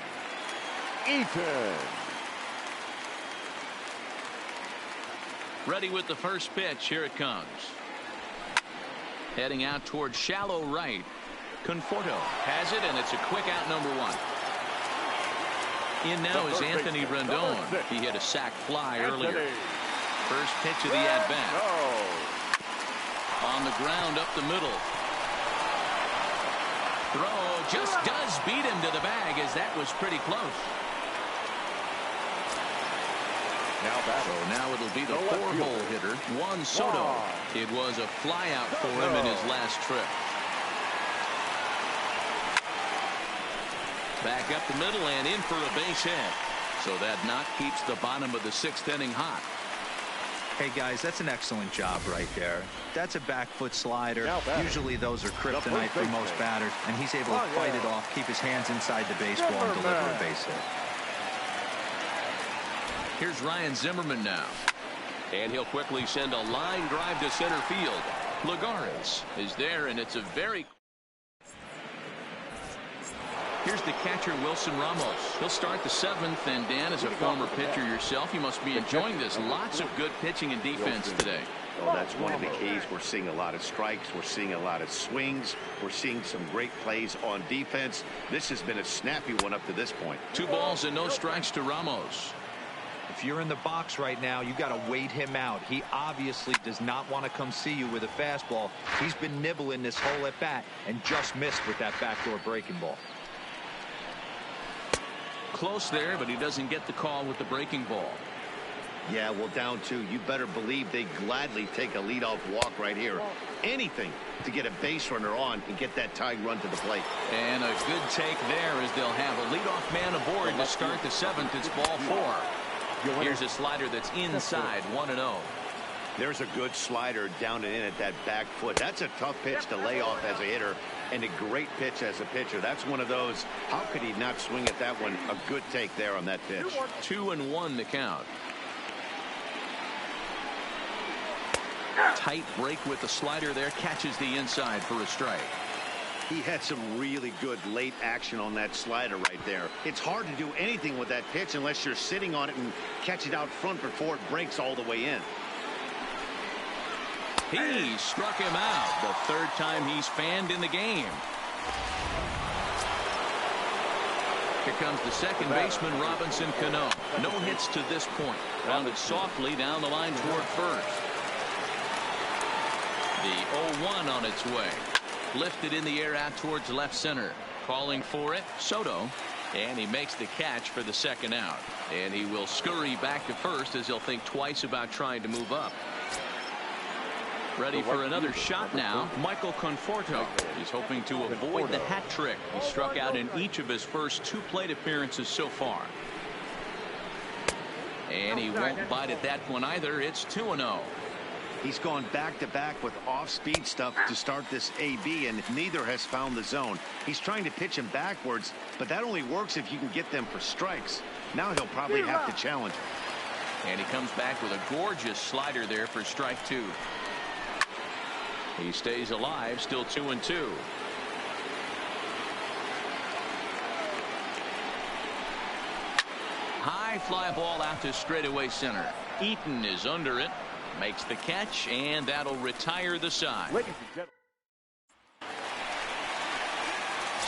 Eaton. Ready with the first pitch. Here it comes. Heading out towards shallow right. Conforto has it, and it's a quick out, number one. In now is Anthony Rendon. He hit a sac fly earlier. First pitch of the at-bat. On the ground up the middle. Throw just does beat him to the bag, as that was pretty close. So now it'll be the four-hole hitter, Juan Soto. It was a flyout for him in his last trip. Back up the middle and in for a base hit. So that knock keeps the bottom of the sixth inning hot. Hey, guys, that's an excellent job right there. That's a back foot slider. Usually those are kryptonite for most batters, and he's able to fight it off, keep his hands inside the baseball, and deliver a base hit. Here's Ryan Zimmerman now. And he'll quickly send a line drive to center field. Lagares is there, and it's a very... Here's the catcher, Wilson Ramos. He'll start the seventh, and Dan, as a former pitcher yourself, you must be enjoying this. Lots of good pitching and defense today. Oh, that's one of the keys. We're seeing a lot of strikes. We're seeing a lot of swings. We're seeing some great plays on defense. This has been a snappy one up to this point. 2 balls and no strikes to Ramos. If you're in the box right now, you got to wait him out. He obviously does not want to come see you with a fastball. He's been nibbling this whole at bat and just missed with that backdoor breaking ball. Close there, but he doesn't get the call with the breaking ball. Yeah, well, down 2. You better believe they gladly take a leadoff walk right here. Anything to get a base runner on and get that tying run to the plate. And a good take there, as they'll have a leadoff man aboard to start the seventh. It's ball 4. Here's a slider that's inside, 1-0. There's a good slider down and in at that back foot. That's a tough pitch to lay off as a hitter, and a great pitch as a pitcher. That's one of those, how could he not swing at that one? A good take there on that pitch. 2-1 the count. Tight break with the slider there, catches the inside for a strike. He had some really good late action on that slider right there. It's hard to do anything with that pitch unless you're sitting on it and catch it out front before it breaks all the way in. He struck him out. The third time he's fanned in the game. Here comes the second baseman, Robinson Cano. No hits to this point. Rounded softly down the line toward first. The 0-1 on its way. Lifted in the air out towards left center. Calling for it, Soto. And he makes the catch for the second out. And he will scurry back to first, as he'll think twice about trying to move up. Ready for another shot now, Michael Conforto. He's hoping to avoid the hat trick. He struck out in each of his first 2 plate appearances so far. And he won't bite at that one either. It's 2-0. He's gone back-to-back with off-speed stuff to start this AB, and neither has found the zone. He's trying to pitch him backwards, but that only works if you can get them for strikes. Now he'll probably have to challenge him. And he comes back with a gorgeous slider there for strike 2. He stays alive, still 2-2. High fly ball out to straightaway center. Eaton is under it, makes the catch, and that'll retire the side.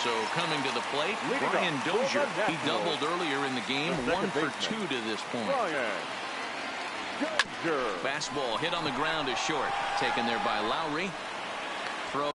So coming to the plate, Brian Dozier. He doubled earlier in the game, 1 for 2 to this point. Fastball hit on the ground is short. Taken there by Lowry. Throw.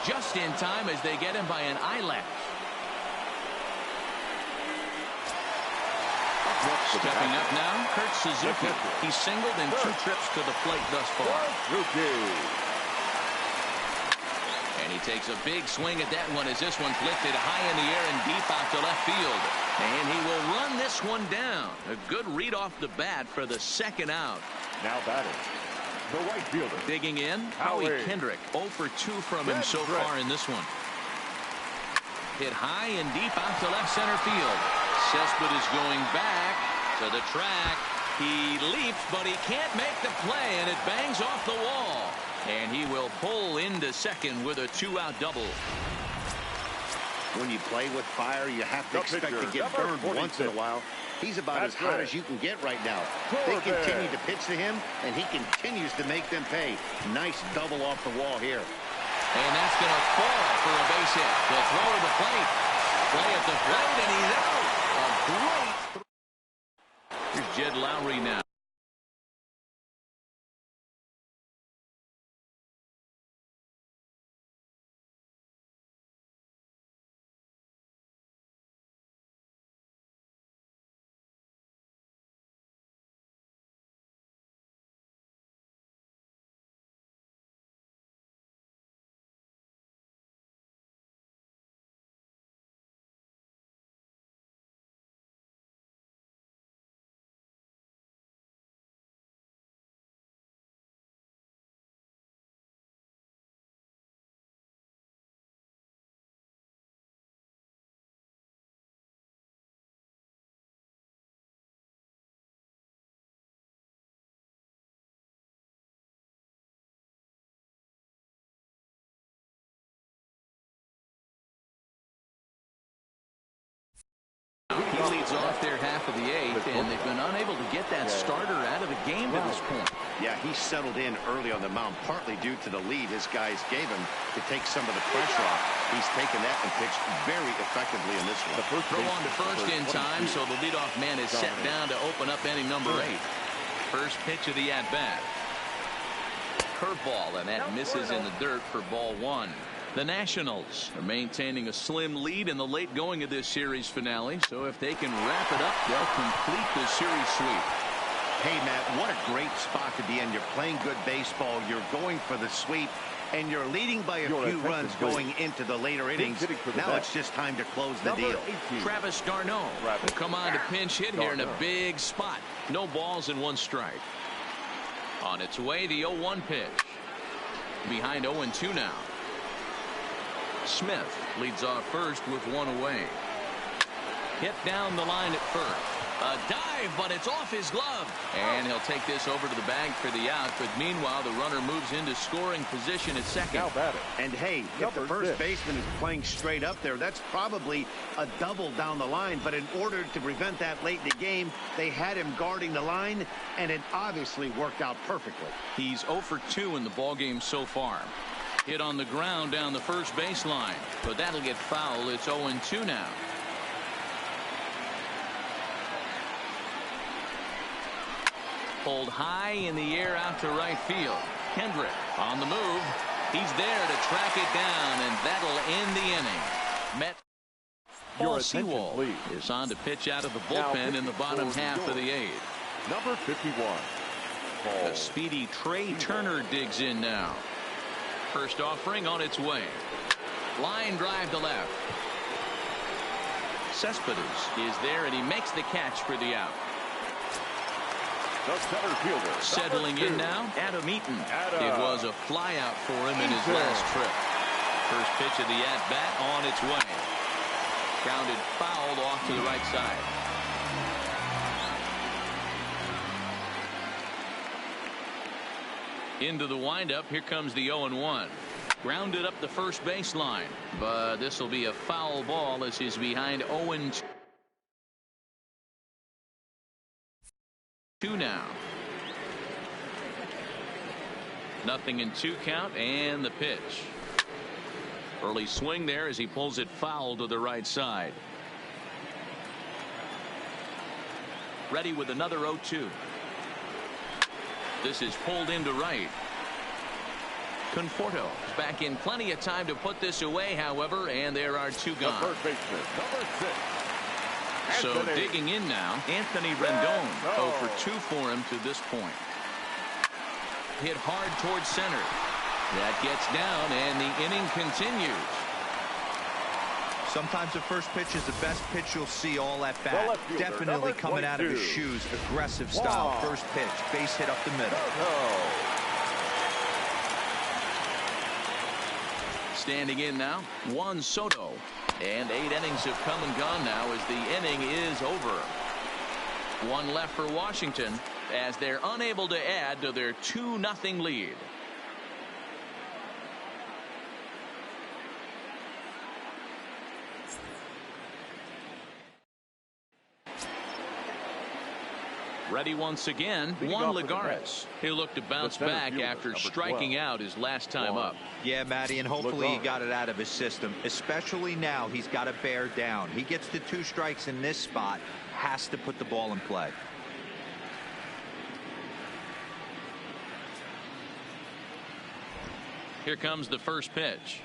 just in time as they get him by an eyelash. Stepping up now, Kurt Suzuki. He's singled in 2 trips to the plate thus far. And he takes a big swing at that one as this one's lifted high in the air and deep out to left field. And he will run this one down. A good read off the bat for the 2nd out. Now batting, the right fielder. Digging in, Howie Kendrick. 0 for 2 from him so far in this one. Hit high and deep out to left center field. Cespedes is going back to the track. He leaps, but he can't make the play, and it bangs off the wall. And he will pull into second with a 2-out double. When you play with fire, you have to expect to get burned once in a while. He's about as hot as you can get right now. They continue to pitch to him, and he continues to make them pay. Nice double off the wall here. And that's going to fall for a base hit. The throw to the plate. Play at the plate, and he's out. A great. Here's Jed Lowry now. He leads off their half of the 8th, and they've been unable to get that starter out of the game to this point. Yeah, he settled in early on the mound, partly due to the lead his guys gave him to take some of the pressure off. He's taken that and pitched very effectively in this one. Throw on to first in time, so the leadoff man is set down to open up inning number 8. First pitch of the at-bat. Curveball, and that misses in the dirt for ball 1. The Nationals are maintaining a slim lead in the late going of this series finale, so if they can wrap it up, they'll complete the series sweep. Hey, Matt, what a great spot to be in. You're playing good baseball. You're going for the sweep, and you're leading by a few runs going into the later innings. Now it's just time to close the deal. Travis d'Arnaud will come on to pinch hit here in a big spot. No balls and 1 strike. On its way, the 0-1 pitch. Behind 0-2 now. Smith leads off first with 1 away. Hit down the line at first. A dive, but it's off his glove. And he'll take this over to the bag for the out. But meanwhile, the runner moves into scoring position at second. And hey, if the first baseman is playing straight up there, that's probably a double down the line. But in order to prevent that late in the game, they had him guarding the line, and it obviously worked out perfectly. He's 0 for 2 in the ballgame so far. Hit on the ground down the first baseline, but that'll get foul. It's 0-2 now. Pulled high in the air out to right field. Kendrick on the move. He's there to track it down, and that'll end the inning. Met Paul Sewell is on to pitch out of the bullpen in the bottom half of the 8th. Number 51. The speedy Trey Turner digs in now. First offering on its way. Line drive to left. Cespedes is there, and he makes the catch for the out. The center fielder. Settling in now, Adam Eaton. It was a flyout for him in his last trip. First pitch of the at-bat on its way. Grounded fouled off to the right side. Into the windup. Here comes the 0-1. Grounded up the first baseline, but this will be a foul ball as he's behind 0-2 now. 0-2 count, and the pitch. Early swing there as he pulls it foul to the right side. Ready with another 0-2. This is pulled into right. Conforto is back in plenty of time to put this away, however, and there are two gone. The first baseman, number 6. So Anthony. digging in now, Anthony Rendon. 0 for 2 for him to this point. Hit hard towards center. That gets down, and the inning continues. Sometimes the first pitch is the best pitch you'll see all at bat. Definitely coming out of his shoes. Aggressive style. Wow. First pitch. Base hit up the middle. Standing in now, Juan Soto. And 8 innings have come and gone now as the inning is over. One left for Washington as they're unable to add to their 2-0 lead. Ready once again, Juan Lagares. He'll look to bounce back after striking out his last time up. Yeah, Matty, and hopefully he got it out of his system. Especially now, he's got to bear down. He gets the 2 strikes in this spot, has to put the ball in play. Here comes the first pitch.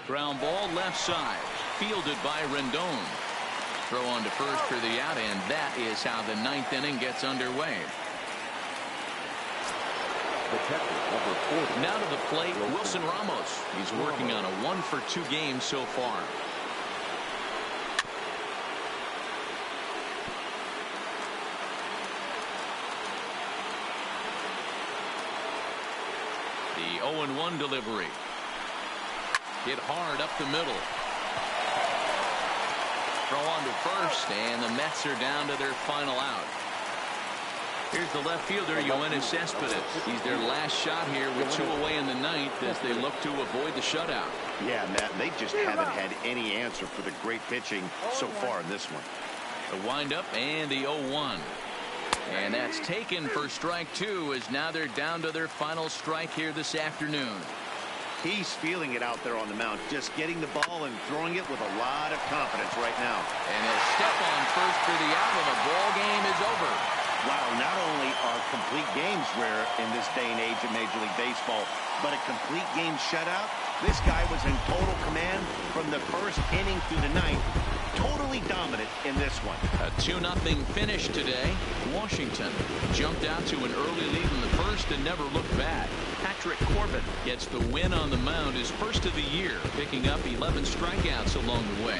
Ground ball left side, fielded by Rendon. Throw on to first for the out, and that is how the 9th inning gets underway. Now to the plate, Wilson Ramos. He's working on a 1 for 2 game so far. The 0-1 delivery. Hit hard up the middle. Throw on to first, and the Mets are down to their final out. Here's the left fielder, Yoenis Cespedes. He's their last shot here with 2 away in the 9th as they look to avoid the shutout. Yeah, Matt, they just haven't had any answer for the great pitching so far in this one. The windup and the 0-1. And that's taken for strike 2 as now they're down to their final strike here this afternoon. He's feeling it out there on the mound, just getting the ball and throwing it with a lot of confidence right now. And a step on first for the out, and the ball game is over. Wow, not only are complete games rare in this day and age of Major League Baseball, but a complete game shutout. This guy was in total command from the first inning through the 9th. Totally dominant in this one. A 2-0 finish today. Washington jumped out to an early lead in the first and never looked back. Patrick Corbin gets the win on the mound, his first of the year, picking up 11 strikeouts along the way.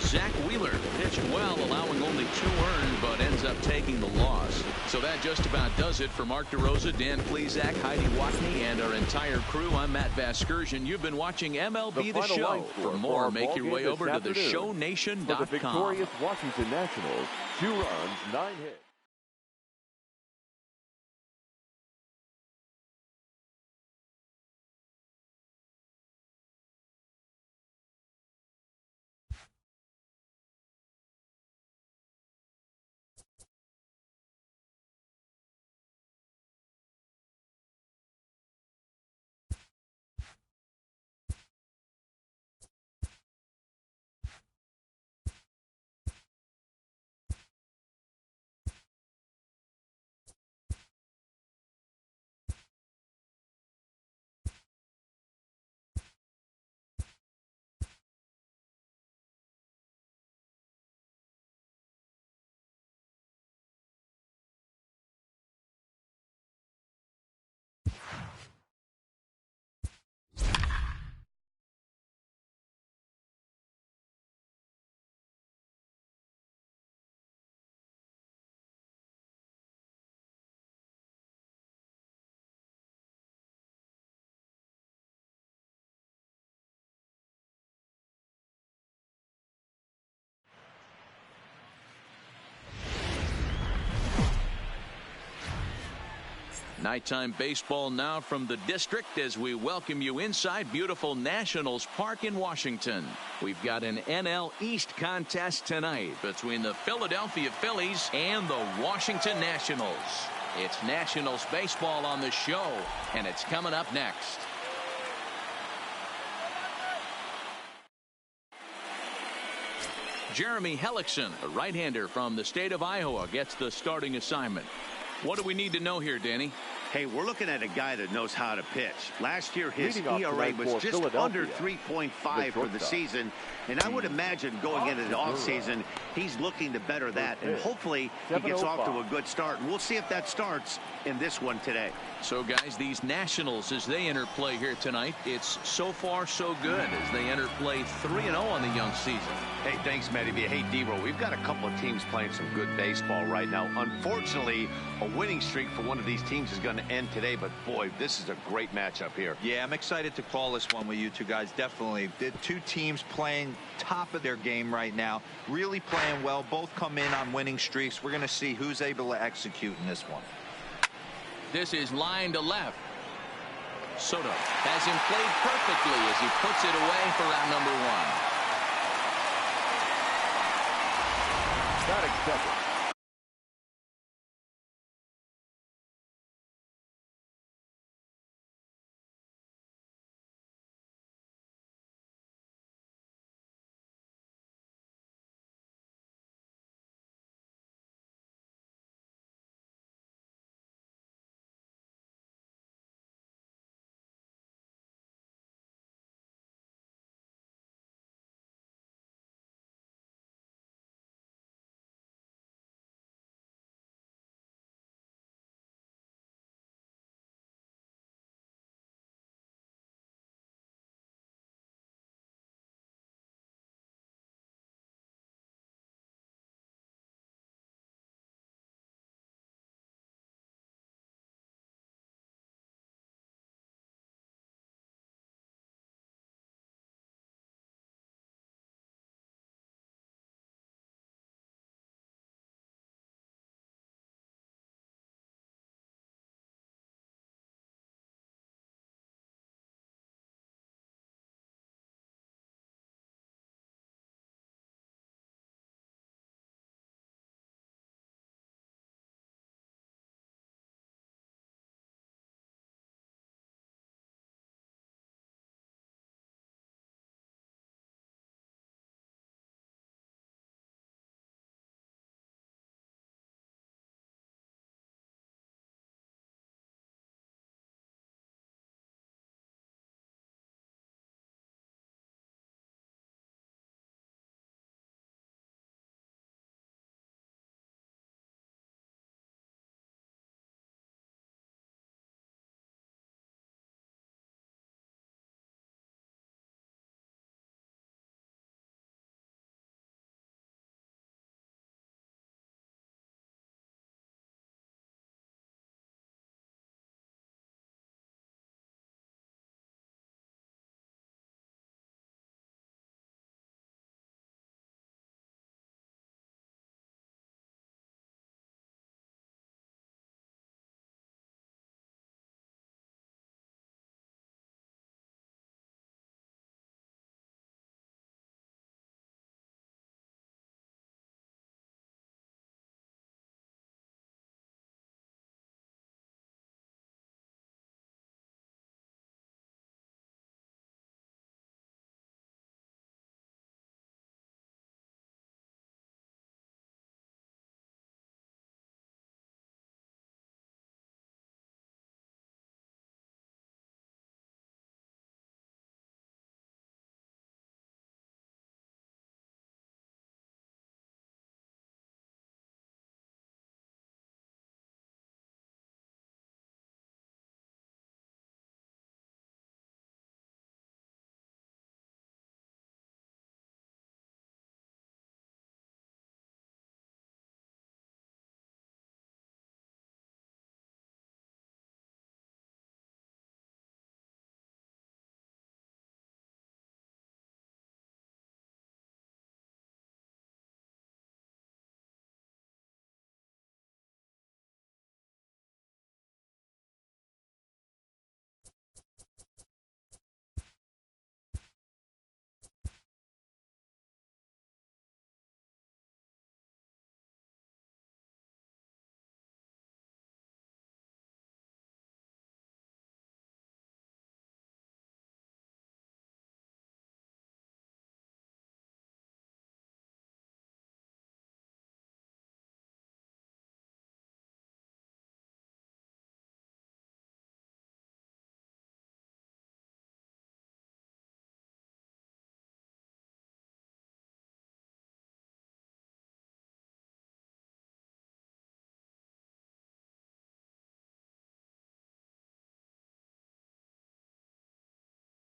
Zach Wheeler pitched well, allowing only 2 earned, but ends up taking the loss. So that just about does it for Mark DeRosa, Dan Plesac, Heidi Watney, and our entire crew. I'm Matt Vasgersian. You've been watching MLB The Show. For more, make your way over to theshownation.com. For the victorious Washington Nationals, 2 runs, 9 hits. Nighttime baseball now from the district as we welcome you inside beautiful Nationals Park in Washington. We've got an NL East contest tonight between the Philadelphia Phillies and the Washington Nationals. It's Nationals baseball on the show, and it's coming up next. Jeremy Hellickson, a right-hander from the state of Iowa, gets the starting assignment. What do we need to know here, Danny? Hey, we're looking at a guy that knows how to pitch. Last year, his ERA was just under 3.5 for the season. And I would imagine going into the offseason, he's looking to better that. And hopefully he gets off to a good start. And we'll see if that starts in this one today. So, guys, these Nationals, as they enter play here tonight, it's so far so good as they enter play 3-0 on the young season. Hey, thanks, Matty. Hey, D-Roll, we've got a couple of teams playing some good baseball right now. Unfortunately, a winning streak for one of these teams is going to end today, but boy, this is a great matchup here. Yeah, I'm excited to call this one with you two guys. Definitely. The two teams playing top of their game right now, really playing well. Both come in on winning streaks. We're going to see who's able to execute in this one. This is line to left. Soto has him played perfectly as he puts it away for round number 1. Batting second,